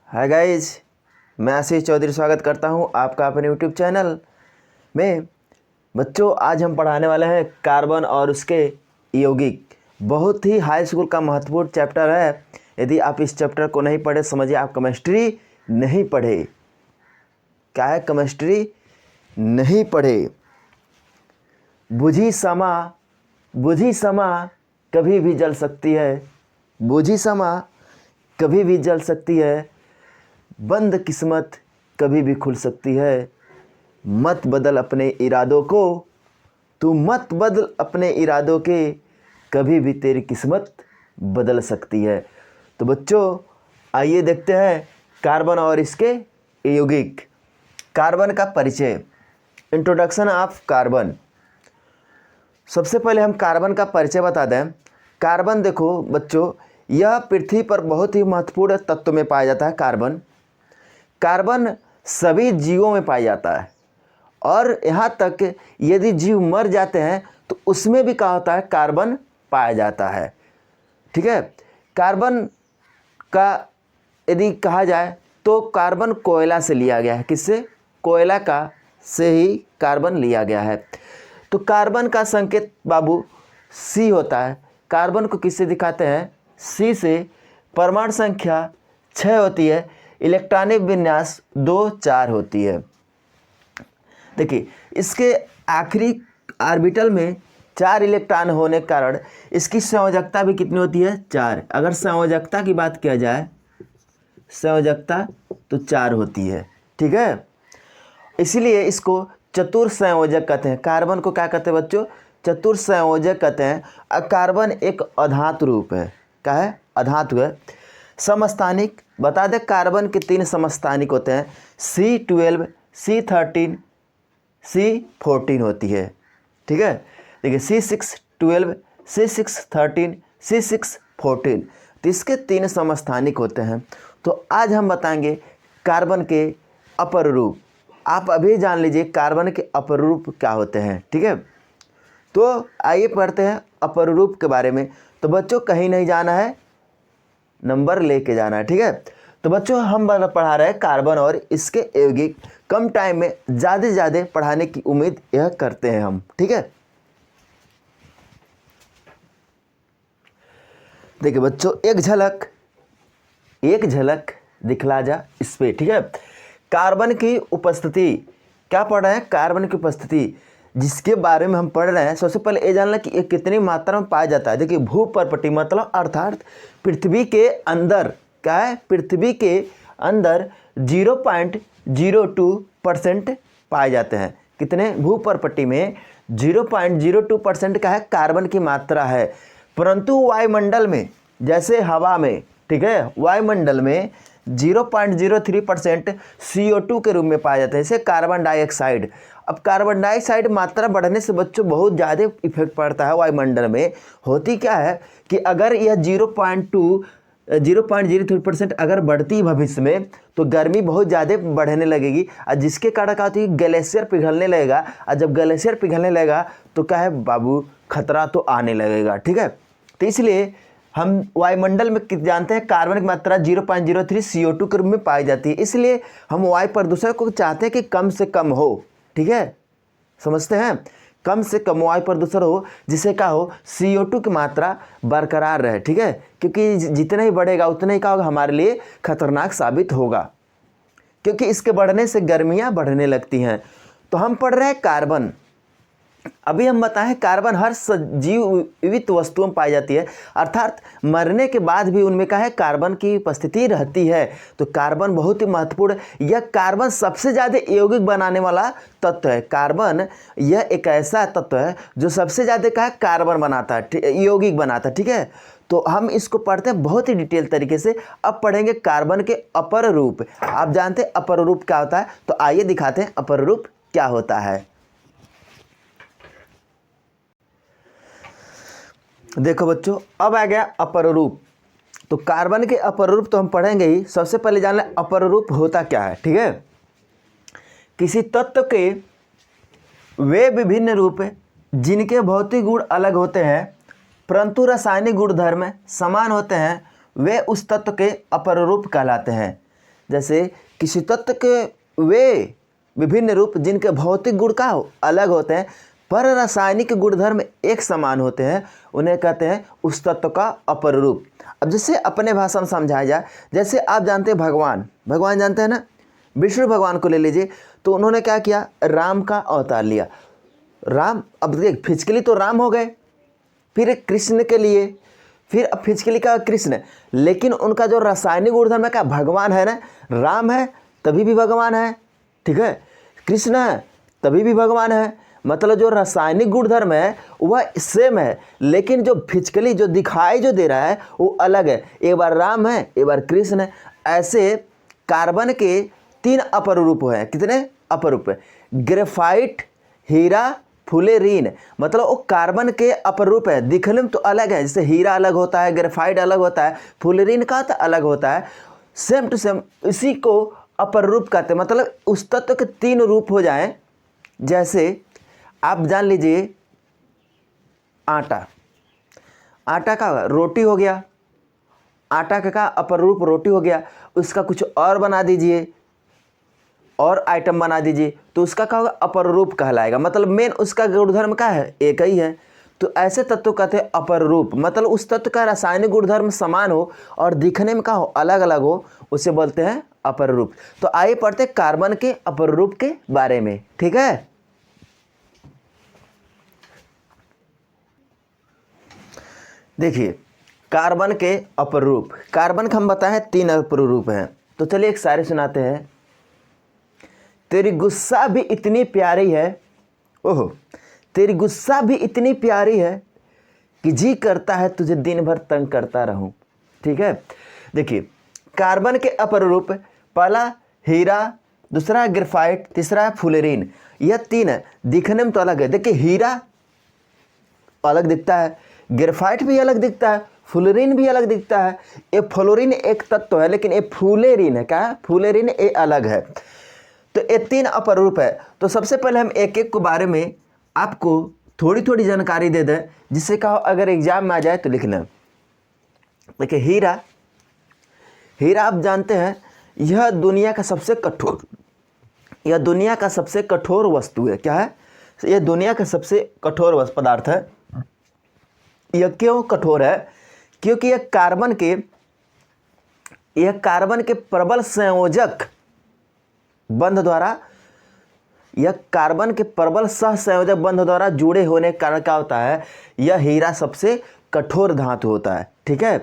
Hi guys, मैं आशीष चौधरी स्वागत करता हूं आपका अपने यूट्यूब चैनल में। बच्चों, आज हम पढ़ाने वाले हैं कार्बन और उसके यौगिक। बहुत ही हाई स्कूल का महत्वपूर्ण चैप्टर है। यदि आप इस चैप्टर को नहीं पढ़े, समझिए आप केमिस्ट्री नहीं पढ़े। क्या है? केमिस्ट्री नहीं पढ़े। बुझी समा कभी भी जल सकती है। बुझी समा कभी भी जल सकती है। बंद किस्मत कभी भी खुल सकती है। मत बदल अपने इरादों को, तू मत बदल अपने इरादों के, कभी भी तेरी किस्मत बदल सकती है। तो बच्चों, आइए देखते हैं कार्बन और इसके यौगिक। कार्बन का परिचय, इंट्रोडक्शन ऑफ कार्बन। सबसे पहले हम कार्बन का परिचय बता दें। कार्बन, देखो बच्चों, यह पृथ्वी पर बहुत ही महत्वपूर्ण तत्व में पाया जाता है। कार्बन सभी जीवों में पाया जाता है, और यहाँ तक यदि जीव मर जाते हैं तो उसमें भी क्या होता है? कार्बन पाया जाता है। ठीक है। कार्बन का यदि कहा जाए तो कार्बन कोयला से लिया गया है। किससे? कोयला का से ही कार्बन लिया गया है। तो कार्बन का संकेत बाबू सी होता है। कार्बन को किससे दिखाते हैं? सी से। परमाणु संख्या 6 होती है। इलेक्ट्रॉनिक विन्यास 2 4 होती है। देखिए, इसके आखिरी ऑर्बिटल में 4 इलेक्ट्रॉन होने के कारण इसकी संयोजकता भी कितनी होती है? 4। अगर संयोजकता की बात किया जाए, संयोजकता तो 4 होती है। ठीक है। इसीलिए इसको चतुर संयोजक कहते हैं। कार्बन को क्या कहते हैं बच्चों? चतुर संयोजक कहते हैं। कार्बन एक अधातु रूप है। क्या है? अधातु है। समस्थानिक, बता दें कार्बन के 3 समस्थानिक होते हैं। C12, C13, C14 होती है। ठीक है। देखिए, C612, C613, C614, तो इसके 3 समस्थानिक होते हैं। तो आज हम बताएंगे कार्बन के अपर रूप। आप अभी जान लीजिए कार्बन के अपर रूप क्या होते हैं। ठीक है। तो आइए पढ़ते हैं अपर रूप के बारे में। तो बच्चों, कहीं नहीं जाना है, नंबर लेके जाना है। ठीक है। तो बच्चों, हम पढ़ा रहे हैं कार्बन और इसके यौगिक। कम टाइम में ज़्यादा से ज़्यादा पढ़ाने की उम्मीद यह करते हैं हम। ठीक है। देखिए बच्चों, एक झलक दिखला जा इस पे। ठीक है। कार्बन की उपस्थिति, क्या पढ़ रहे हैं? कार्बन की उपस्थिति जिसके बारे में हम पढ़ रहे हैं। सबसे पहले ये जानना कि ये कितनी मात्रा में पाया जाता है। देखिए, भूपर्पटी मतलब अर्थात पृथ्वी के अंदर। क्या है? पृथ्वी के अंदर 0.02% पाए जाते हैं। कितने? भूपर्पटी में 0.02% का है कार्बन की मात्रा है। परंतु वायुमंडल में, जैसे हवा में, ठीक है, वायुमंडल में 0.03% CO2 के रूप में पाया जाता है। जैसे कार्बन डाइऑक्साइड। अब कार्बन डाइऑक्साइड मात्रा बढ़ने से बच्चों बहुत ज़्यादा इफेक्ट पड़ता है वायुमंडल में। होती क्या है कि अगर यह 0.03% अगर बढ़ती भविष्य में तो गर्मी बहुत ज़्यादा बढ़ने लगेगी, और जिसके कारण क्या होती है? ग्लेशियर पिघलने लगेगा। और जब ग्लेशियर पिघलने लगेगा तो क्या है बाबू? खतरा तो आने लगेगा। ठीक है। तो इसलिए हम वायुमंडल में जानते हैं कार्बन की मात्रा 0.03 CO2 के रूप में पाई जाती है। इसलिए हम वायु प्रदूषण को चाहते हैं कि कम से कम हो। ठीक है। समझते हैं? कम से कम वायु प्रदूषण हो, जिससे क्या हो? CO2 की मात्रा बरकरार रहे। ठीक है। क्योंकि जितना ही बढ़ेगा उतना ही क्या होगा? हमारे लिए खतरनाक साबित होगा, क्योंकि इसके बढ़ने से गर्मियाँ बढ़ने लगती हैं। तो हम पढ़ रहे हैं कार्बन। अभी हम बताएं, कार्बन हर जीवित वस्तुओं में पाई जाती है, अर्थात मरने के बाद भी उनमें क्या है? कार्बन की उपस्थिति रहती है। तो कार्बन बहुत ही महत्वपूर्ण, यह कार्बन सबसे ज़्यादा यौगिक बनाने वाला तत्व है। कार्बन यह एक ऐसा तत्व है जो सबसे ज़्यादा क्या है? कार्बन बनाता है, यौगिक बनाता है। ठीक है। तो हम इसको पढ़ते हैं बहुत ही डिटेल तरीके से। अब पढ़ेंगे कार्बन के अपर रूप। आप जानते हैं अपर रूप क्या होता है? तो आइए दिखाते हैं अपर रूप क्या होता है। देखो बच्चों, अब आ गया अपर रूप। तो कार्बन के अपर रूप तो हम पढ़ेंगे ही। सबसे पहले जान लें अपर रूप होता क्या है। ठीक है। किसी तत्व के वे विभिन्न रूप जिनके भौतिक गुण अलग होते हैं परंतु रासायनिक गुणधर्म समान होते हैं, वे उस तत्व के अपर रूप कहलाते हैं। जैसे किसी तत्व के वे विभिन्न रूप जिनके भौतिक गुण का अलग होते हैं पर रासायनिक गुणधर्म एक समान होते हैं, उन्हें कहते हैं उस तत्व का अपर रूप। अब जैसे अपने भाषा में समझाया जाए, जैसे आप जानते हैं भगवान जानते हैं ना, विष्णु भगवान को ले लीजिए, तो उन्होंने क्या किया, राम का अवतार लिया। राम, अब देख फिजिकली तो राम हो गए, फिर कृष्ण के लिए, फिर अब फिजिकली का कृष्ण, लेकिन उनका जो रासायनिक गुणधर्म है क्या, भगवान है ना, राम है तभी भी भगवान है, ठीक है, कृष्ण है तभी भी भगवान है। मतलब जो रासायनिक गुणधर्म है वह सेम है, लेकिन जो फिजिकली जो दिखाई जो दे रहा है वो अलग है, एक बार राम है एक बार कृष्ण है। ऐसे कार्बन के 3 अपर रूप हैं। कितने अपर रूप है, ग्रेफाइट, हीरा, फुलेरीन, मतलब वो कार्बन के अपर रूप है, दिखने में तो अलग है, जैसे हीरा अलग होता है, ग्रेफाइट अलग होता है, फुलेरीन का तो अलग होता है, सेम टू सेम इसी को अपर रूप कहते हैं। मतलब उस तत्व के 3 रूप हो जाएं। जैसे आप जान लीजिए आटा का रोटी हो गया, आटा का अपर रूप रोटी हो गया, उसका कुछ और बना दीजिए और आइटम बना दीजिए तो उसका क्या होगा, अपर रूप कहलाएगा। मतलब मेन उसका गुणधर्म क्या है, एक ही है। तो ऐसे तत्व कहते हैं अपर रूप, मतलब उस तत्व का रासायनिक गुणधर्म समान हो और दिखने में क्या हो, अलग अलग हो, उसे बोलते हैं अपर रूप। तो आइए पढ़ते हैं कार्बन के अपर रूप के बारे में, ठीक है। देखिए कार्बन के अपर रूप, कार्बन का हम बताए 3 अपर रूप हैं। तो चलिए एक शायरी सुनाते हैं। तेरी गुस्सा भी इतनी प्यारी है, ओहो, तेरी गुस्सा भी इतनी प्यारी है कि जी करता है तुझे दिन भर तंग करता रहूं, ठीक है। देखिए कार्बन के अपर रूप, पहला हीरा, दूसरा ग्रेफाइट, तीसरा है फुलेरीन। यह 3 है, दिखने में तो अलग है। देखिए हीरा अलग दिखता है, ग्रेफाइट भी अलग दिखता है, फुलेरीन भी अलग दिखता है। ये फ्लोरीन एक तत्व है, लेकिन ये फुलेरीन है, क्या है, फुलेरीन ये अलग है। तो ये 3 अपर रूप है। तो सबसे पहले हम एक एक के बारे में आपको थोड़ी थोड़ी जानकारी दे दें, जिससे कहो अगर एग्जाम में आ जाए तो लिख लें। देखिए हीरा आप जानते हैं यह दुनिया का सबसे कठोर वस्तु है। क्या है, यह दुनिया का सबसे कठोर पदार्थ है। यह क्यों कठोर है, क्योंकि यह कार्बन के प्रबल संयोजक बंध द्वारा, यह कार्बन के प्रबल सहसंयोजक बंध द्वारा जुड़े होने के कारण क्या होता है, यह हीरा सबसे कठोर धातु होता है, ठीक है।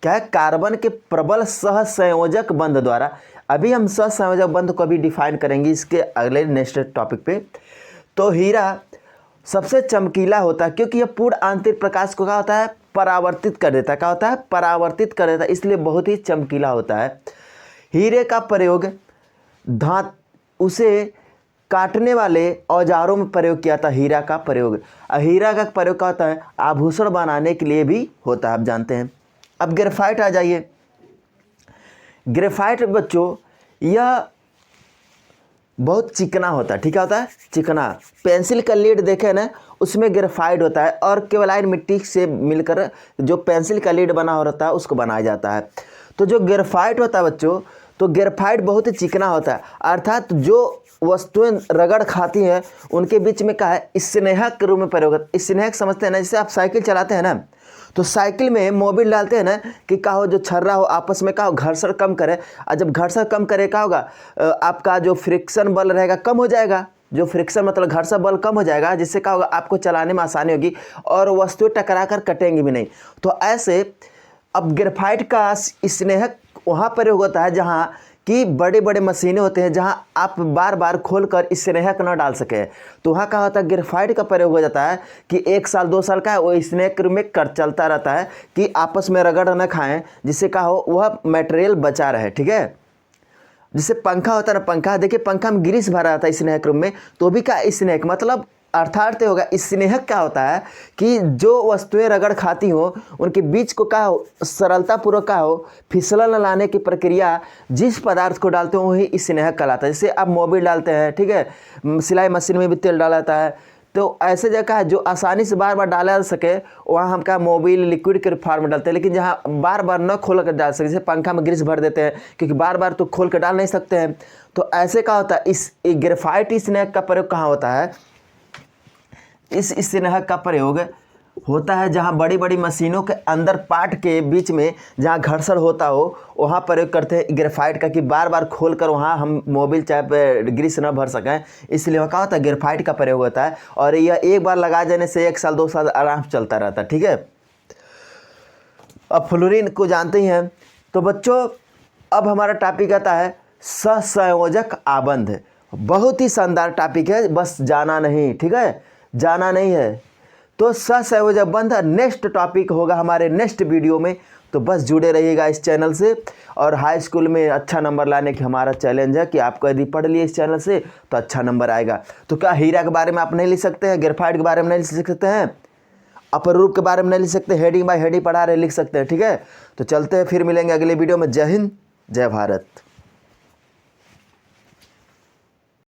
क्या है, कार्बन के प्रबल सहसंयोजक बंध द्वारा। अभी हम सहसंयोजक बंध को भी डिफाइन करेंगे इसके अगले नेक्स्ट टॉपिक पे। तो हीरा सबसे चमकीला होता है क्योंकि यह पूर्ण आंतरिक प्रकाश को क्या होता है, परावर्तित कर देता है। क्या होता है, परावर्तित कर देता है, इसलिए बहुत ही चमकीला होता है। हीरे का प्रयोग उसे काटने वाले औजारों में प्रयोग किया था। हीरा का प्रयोग क्या होता है, आभूषण बनाने के लिए भी होता है, आप जानते हैं। अब ग्रेफाइट आ जाइए। ग्रेफाइट बच्चों यह बहुत चिकना होता है, ठीक है, होता है चिकना। पेंसिल का लीड देखे ना, उसमें ग्रेफाइट होता है और केवलाइन मिट्टी से मिलकर जो पेंसिल का लीड बना हो रहता है उसको बनाया जाता है। तो जो ग्रेफाइट होता है बच्चों, तो ग्रेफाइट बहुत ही चिकना होता है, अर्थात जो वस्तुएं रगड़ खाती हैं उनके बीच में क्या है, स्नेहक के रूप में प्रयोग होता है। स्नेहक समझते हैं ना, जैसे आप साइकिल चलाते हैं ना, तो साइकिल में मोबिल डालते हैं ना कि क्या हो, जो छर्रा हो आपस में क्या हो, घर्षण कम करे। और जब घर्षण कम करे क्या होगा, आपका जो फ्रिक्शन बल रहेगा कम हो जाएगा। जो फ्रिक्शन मतलब घर्षण बल कम हो जाएगा, जिससे क्या होगा, आपको चलाने में आसानी होगी और वस्तुएं टकरा कर कटेंगी भी नहीं। तो ऐसे अब ग्रेफाइट का स्नेहक वहाँ प्रयोग होता है जहाँ कि बड़े बड़े मशीनें होते हैं, जहाँ आप बार बार खोलकर स्नेहक न डाल सके। तो वहाँ क्या होता है, ग्रेफाइट का प्रयोग हो जाता है कि 1 साल 2 साल का है वो स्नेहक में कर चलता रहता है कि आपस में रगड़ न खाएं, जिससे क्या हो, वह मटेरियल बचा रहे, ठीक है। जिससे पंखा होता है ना, पंखा देखिए, पंखा में ग्रीस भरा रहता है स्नेहक रूम में, तो भी क्या स्नेहक मतलब अर्थात होगा। स्नेहक क्या होता है कि जो वस्तुएं रगड़ खाती हो उनके बीच को क्या हो, सरलता पूर्वक क्या हो, फिसलन लाने की प्रक्रिया जिस पदार्थ को डालते हो वही स्नेहक कहलाता है। जैसे आप मोबिल डालते हैं, ठीक है, सिलाई मशीन में भी तेल डाला जाता है, तो ऐसे जगह है जो आसानी से बार बार डाला जा सके वहाँ हम क्या मोबिल लिक्विड के फॉर्म में डालते हैं, लेकिन जहाँ बार बार न खोल कर डाल सके, जैसे पंखा में ग्रीस भर देते हैं क्योंकि बार बार तो खोल कर डाल नहीं सकते हैं। तो ऐसे क्या होता है, इस ग्रेफाइट स्नेहक का प्रयोग कहाँ होता है, इस स्नेहक का प्रयोग होता है जहाँ बड़ी बड़ी मशीनों के अंदर पार्ट के बीच में जहाँ घर्षण होता हो वहाँ प्रयोग करते हैं ग्रेफाइट का, कि बार बार खोल कर वहाँ हम मोबिल चाहे ग्रीस न भर सकें, इसलिए वह क्या होता है ग्रेफाइट का प्रयोग होता है। और यह एक बार लगा देने से 1 साल 2 साल आराम से चलता रहता है। ठीक है, अब फ्लोरीन को जानते ही हैं। तो बच्चों अब हमारा टॉपिक आता है सहसंयोजक आबंध। बहुत ही शानदार टॉपिक है, बस जाना नहीं, ठीक है, जाना नहीं है। तो सहसंयोजक बंध नेक्स्ट टॉपिक होगा हमारे नेक्स्ट वीडियो में, तो बस जुड़े रहिएगा इस चैनल से। और हाई स्कूल में अच्छा नंबर लाने की हमारा चैलेंज है कि आपको यदि पढ़ लिए इस चैनल से तो अच्छा नंबर आएगा। तो क्या हीरा के बारे में आप नहीं लिख सकते हैं, ग्रेफाइट के बारे में नहीं लिख सकते हैं, अपर रूप के बारे में नहीं लिख सकते, हेडिंग बाय हेडिंग पढ़ा रहे लिख सकते हैं। ठीक है, तो चलते हैं, फिर मिलेंगे अगले वीडियो में। जय हिंद, जय भारत।